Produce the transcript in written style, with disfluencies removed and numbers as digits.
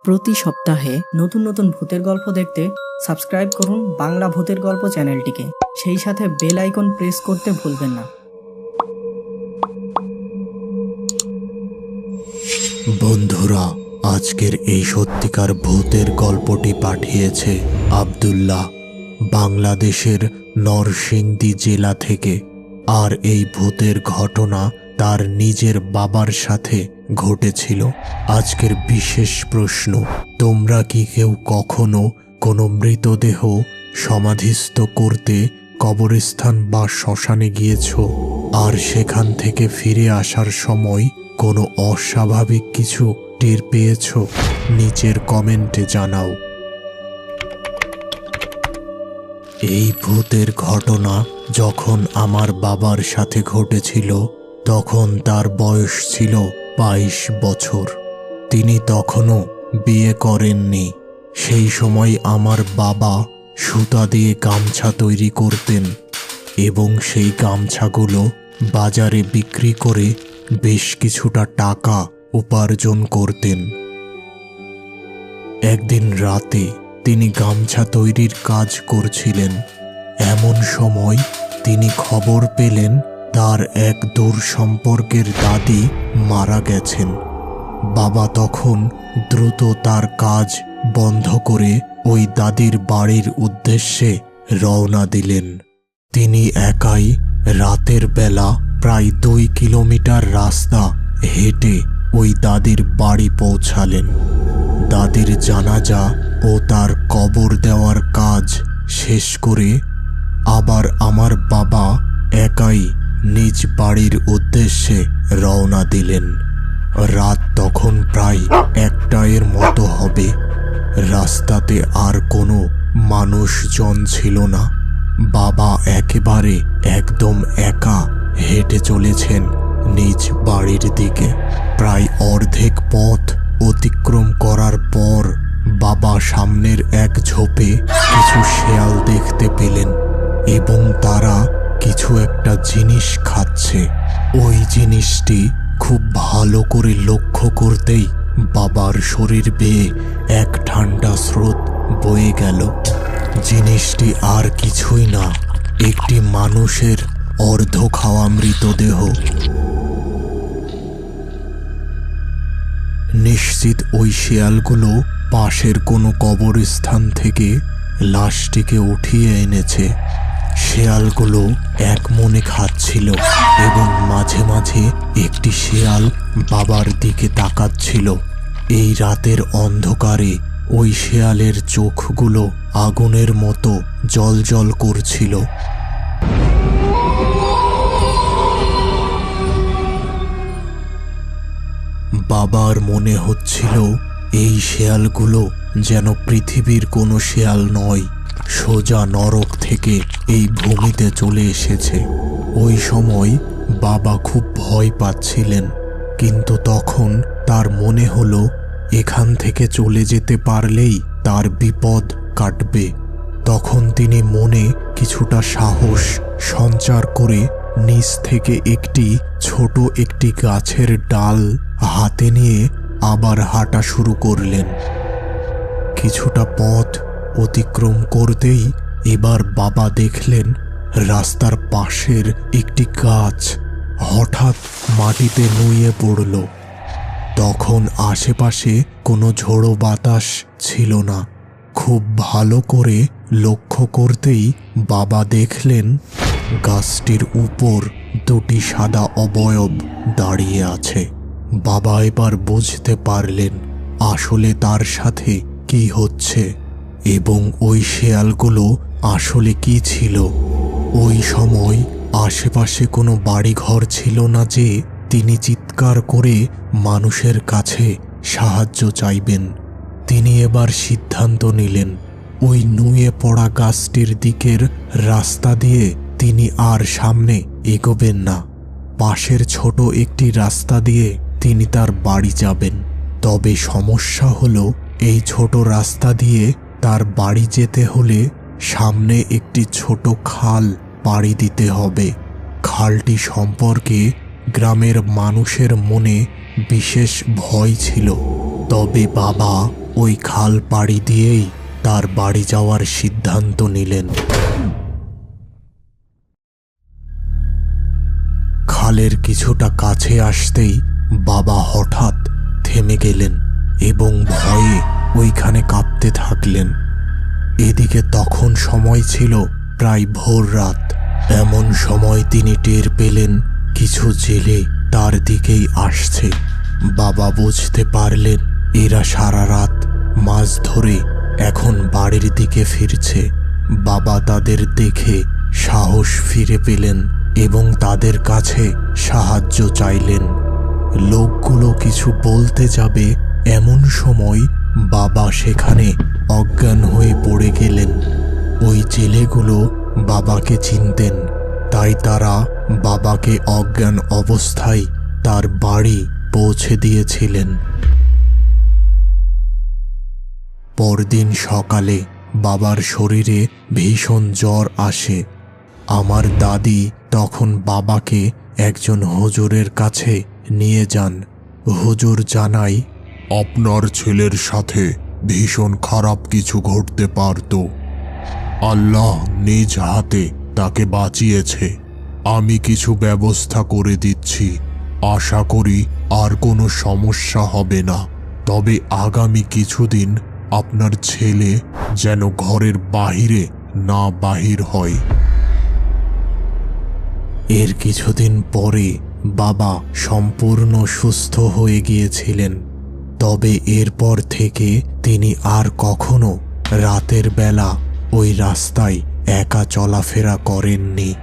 প্রতি সপ্তাহে নতুন নতুন ভূতের গল্প দেখতে সাবস্ক্রাইব করুন বাংলা ভূতের গল্প চ্যানেলটিকে। সেই সাথে বেল আইকন প্রেস করতে ভুলবেন না। বন্ধুরা, আজকের এই সত্যিকার ভূতের গল্পটি পাঠিয়েছে আব্দুল্লাহ, বাংলাদেশের নরসিংদী জেলা থেকে। আর এই ভূতের ঘটনা তার নিজের বাবার সাথে ঘটেছিল। আজকের বিশেষ প্রশ্ন: তোমরা কি কেউ কখনো কোনো মৃতদেহ সমাধিস্থ করতে কবরস্থান বা শ্মশানে গিয়েছ, আর সেখান থেকে ফিরে আসার সময় কোনো অস্বাভাবিক কিছু টের পেয়েছ? নিচের কমেন্টে জানাও। এই ভূতের ঘটনা যখন আমার বাবার সাথে ঘটেছিল তখন তার বয়স ছিল 22 বছর। তিনি তখনও বিয়ে করেননি। সেই সময় আমার বাবা সুতা দিয়ে গামছা তৈরি করতেন এবং সেই গামছাগুলো বাজারে বিক্রি করে বেশ কিছুটা টাকা উপার্জন করতেন। একদিন রাতে তিনি গামছা তৈরির কাজ করছিলেন। এমন সময় তিনি খবর পেলেন তার এক দূর সম্পর্কের দাদি মারা গেছেন। বাবা তখন দ্রুত তার কাজ বন্ধ করে ওই দাদির বাড়ির উদ্দেশ্যে রওনা দিলেন। তিনি একাই রাতের বেলা প্রায় 2 কিলোমিটার রাস্তা হেঁটে ওই দাদির বাড়ি পৌঁছালেন। দাদির জানাজা ও তার কবর দেওয়ার কাজ শেষ করে আবার আমার বাবা একাই নিজ বাড়ির উদ্দেশ্যে রওনা দিলেন। রাত তখন প্রায় 1টার মতো হবে। রাস্তাতে আর কোনো মানুষজন ছিল না। বাবা একেবারে একদম একা হেঁটে চলেছেন নিজ বাড়ির দিকে। প্রায় অর্ধেক পথ অতিক্রম করার পর বাবা সামনের এক ঝোপে কিছু শেয়াল দেখতে পেলেন এবং তারা কিছু একটা জিনিস খাচ্ছে। ওই জিনিসটি খুব ভালো করে লক্ষ্য করতেই বাবার শরীর বেয়ে এক ঠান্ডা স্রোত বয়ে গেল। জিনিসটি আর কিছুই না, একটি মানুষের অর্ধ খাওয়া মৃতদেহ। নিশ্চিত ওই শেয়ালগুলো পাশের কোনো কবরস্থান থেকে লাশটিকে উঠিয়ে এনেছে। শেয়ালগুলো এক মনে খাচ্ছিল এবং মাঝে মাঝে একটি শেয়াল বাবার দিকে তাকাচ্ছিল। এই রাতের অন্ধকারে ওই শেয়ালের চোখগুলো আগুনের মতো জ্বলজ্বল করছিল। বাবার মনে হচ্ছিল এই শেয়ালগুলো যেন পৃথিবীর কোনো শেয়াল নয়, সোজা নরক থেকে এই ভূমিতে চলে এসেছে। ওই সময় বাবা খুব ভয় পাচ্ছিলেন, কিন্তু তখন তার মনে হলো এখান থেকে চলে যেতে পারলেই তার বিপদ কাটবে। তখন তিনি মনে কিছুটা সাহস সঞ্চার করে নিচ থেকে ছোট একটি গাছের ডাল হাতে নিয়ে আবার হাঁটা শুরু করলেন। কিছুটা পথ অতিক্রম করতেই এবার বাবা দেখলেন রাস্তার পাশের একটি গাছ হঠাৎ মাটিতে নুয়ে পড়ল। তখন আশেপাশে কোনো ঝোড়ো বাতাস ছিল না। খুব ভালো করে লক্ষ্য করতেই বাবা দেখলেন গাছটির উপর 2টি সাদা অবয়ব দাঁড়িয়ে আছে। বাবা এবার বুঝতে পারলেন আসলে তার সাথে কি হচ্ছে এবং ওই শেয়ালগুলো আসলে কি ছিল। ওই সময় আশেপাশে কোনো বাড়িঘর ছিল না যে তিনি চিৎকার করে মানুষের কাছে সাহায্য চাইবেন। তিনি এবার সিদ্ধান্ত নিলেন ওই নুয়ে পড়া গাছটির দিকের রাস্তা দিয়ে তিনি আর সামনে এগোবেন না। পাশের ছোট একটি রাস্তা দিয়ে তিনি তার বাড়ি যাবেন। তবে সমস্যা হলো এই ছোট রাস্তা দিয়ে তার বাড়ি যেতে হলে সামনে একটি ছোট খাল পাড়ি দিতে হবে। খালটি সম্পর্কে গ্রামের মানুষের মনে বিশেষ ভয় ছিল। তবে বাবা ওই খাল পাড়ি দিয়েই তার বাড়ি যাওয়ার সিদ্ধান্ত নিলেন। খালের কিছুটা কাছে আসতেই বাবা হঠাৎ থেমে গেলেন এবং ভয়ে ওইখানে কাঁপতে থাকলেন। এদিকে তখন সময় ছিল প্রায় ভোর রাত। এমন সময় তিনি টের পেলেন কিছু জেলে তার দিকেই আসছে। বাবা বুঝতে পারলেন এরা সারা রাত মাছ ধরে এখন বাড়ির দিকে ফিরছে। বাবা তাদের দেখে সাহস ফিরে পেলেন এবং তাদের কাছে সাহায্য চাইলেন। লোকগুলো কিছু বলতে যাবে এমন সময় বাবা সেখানে অজ্ঞান হয়ে পড়ে গেলেন। ওই জেলেগুলো বাবাকে চিনতেন, তাই তারা বাবাকে অজ্ঞান অবস্থায় তার বাড়ি পৌঁছে দিয়েছিলেন। পরদিন সকালে বাবার শরীরে ভীষণ জ্বর আসে। আমার দাদি তখন বাবাকে একজন হুজুরের কাছে নিয়ে যান। হুজুর জানায়, আপনার ছেলের সাথে ভীষণ খারাপ কিছু ঘটতে পারত। আল্লাহ নিজ হাতে তাকে বাঁচিয়েছে। আমি কিছু ব্যবস্থা করে দিচ্ছি। আশা করি আর কোনো সমস্যা হবে না। তবে আগামী কিছুদিন আপনার ছেলে যেন ঘরের বাহিরে না বাহির হয়। এর কিছুদিন পরে বাবা সম্পূর্ণ সুস্থ হয়ে গিয়েছিলেন। তবে এরপর থেকে তিনি আর কখনো রাতের বেলা ওই রাস্তায় একা চলাফেরা করেননি।